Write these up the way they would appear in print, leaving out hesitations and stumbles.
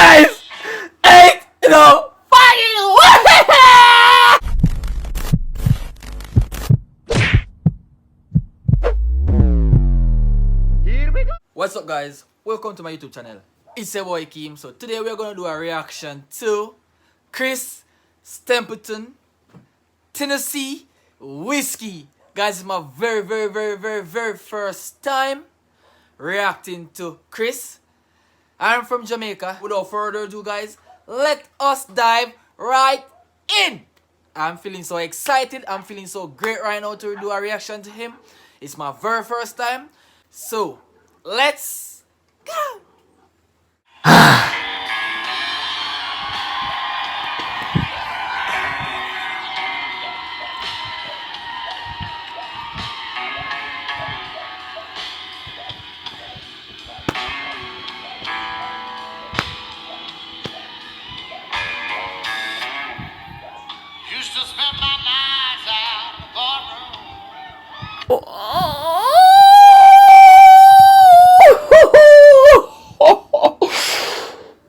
guys, 8, fucking Here we go. What's up, guys? Welcome to my YouTube channel. It's your boy Kim. So today we're gonna do a reaction to Chris Stapleton Tennessee Whiskey. Guys, it's my very first time reacting to Chris. I'm from Jamaica. Without further ado, guys, let us dive right in. I'm feeling so excited. I'm feeling so great right now to do a reaction to him. It's my very first time. So, let's go. Used to spend my nights out in the barroom.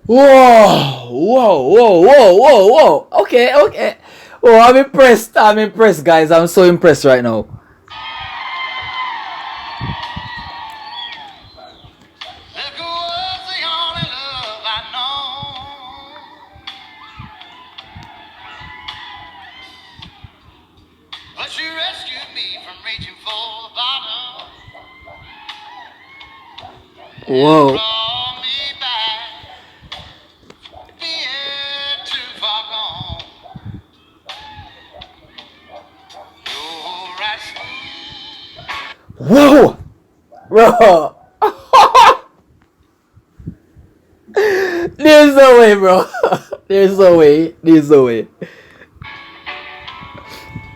Whoa. Okay. Oh, I'm impressed, guys. I'm so impressed right now. Liquor was the only love I know. But you rescued me from reaching for the bottom. Whoa. Brought me back, being too far gone. You're right smooth. Whoa, bro. There's no way, bro. There's no way.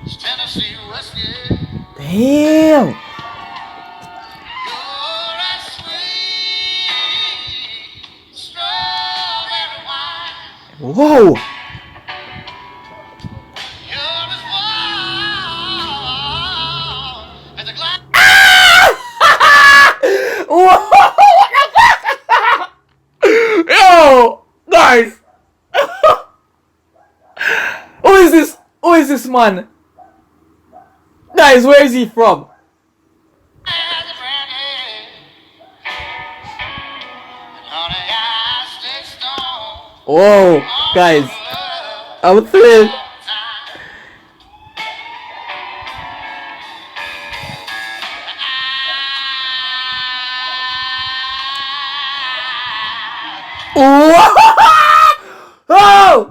It's Tennessee whiskey. Damn. You're right sweet. Strawberry wine. Whoa. You're as warm as a glass. Whoa. Yo, guys. Who is this man? Guys, where is he from? Whoa, guys, I'm thrilled.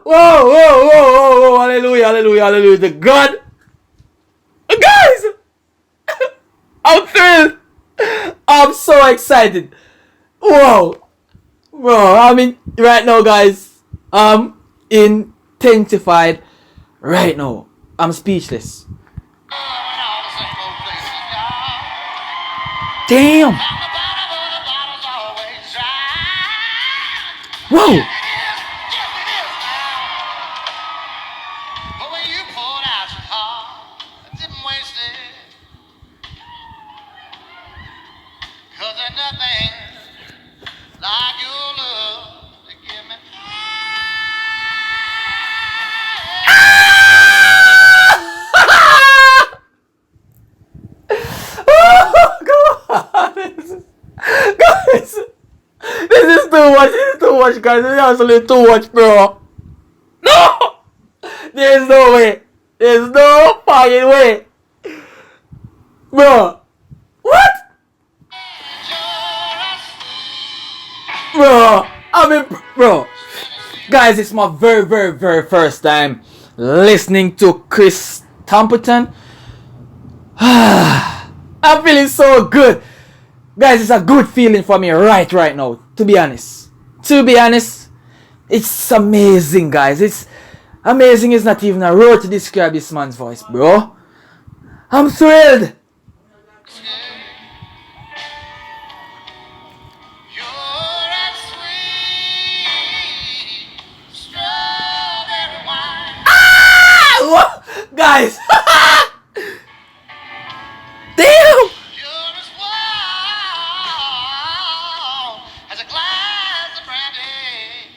Whoa, hallelujah, the God. Guys, I'm thrilled. I'm so excited. Whoa, bro, I mean, right now, guys, I'm intensified right now. I'm speechless. Damn. Whoa. But when you poured out your heart, I didn't waste it. 'Cause there's nothing like your love to give me. Guys, this is too much, guys. This is absolutely too much, bro. No! There's no way. There's no fucking way. Bro. What? Bro. Bro. Guys, it's my very first time listening to Chris Stapleton. I'm feeling so good. Guys, it's a good feeling for me right now, to be honest. It's amazing, guys. It's amazing. It's not even a word to describe this man's voice, bro. I'm thrilled. You're as sweet strawberry wine. What? Guys. Damn. You're as warm as a glass of brandy.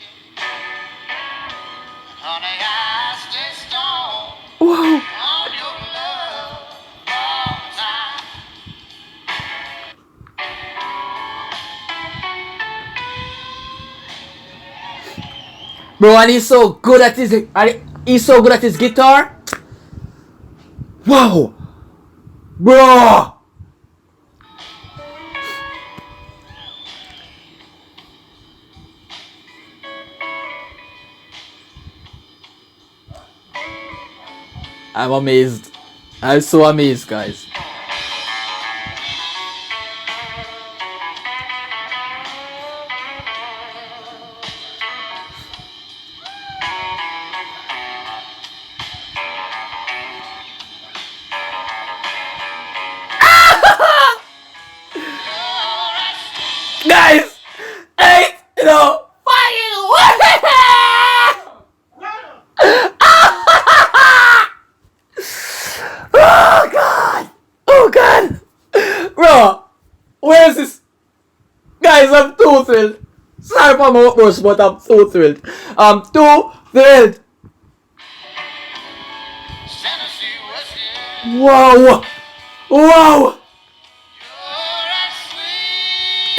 Bro, and he's so good at his guitar. Wow. Bro. I'm amazed. I'm so amazed, guys. Guys, hey, fucking oh god, oh god, bro, where's this? Guys, I'm too thrilled. Sorry for my outburst, but I'm too thrilled. I'm too thrilled. Tennessee whiskey. Wow, wow. You're as sweet,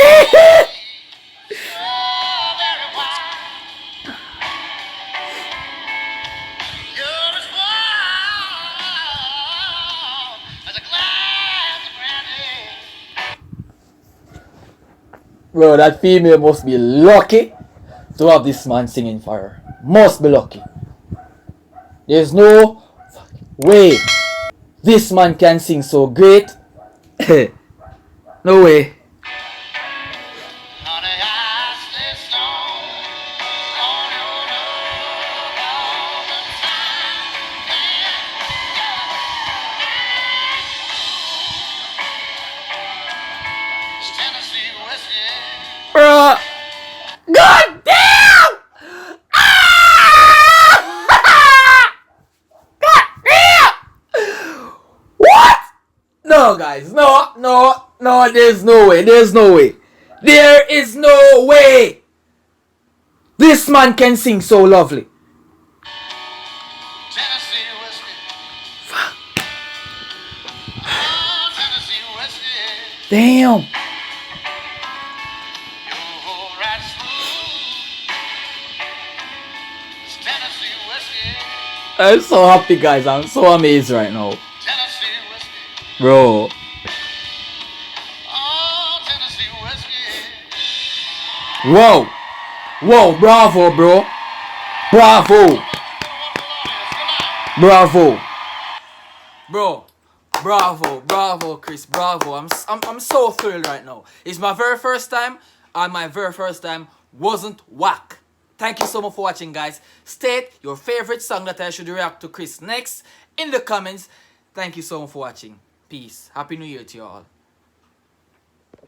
strawberry wine. You're as warm as a glass of brandy. Bro, that female must be lucky to have this man singing for her. Must be lucky. There's no way this man can sing so great. No way. Honey, I stay strong on your love all the time. It's Tennessee whiskey. Bro. God damn! God damn! What? No, guys. No, there's no way. There's no way. There is no way. This man can sing so lovely. Tennessee whiskey. Oh, Tennessee whiskey. Damn. You're right smooth. It's Tennessee whiskey. I'm so happy, guys. I'm so amazed right now. Tennessee whiskey. Bro. Oh, Tennessee whiskey. Whoa. Whoa, bravo, bro. Bravo. Bravo. Bro. Bravo, Chris. Bravo. I'm so thrilled right now. It's my very first time, and my very first time wasn't whack. Thank you so much for watching, guys. State your favorite song that I should react to Chris next in the comments. Thank you so much for watching. Peace. Happy New Year to you all.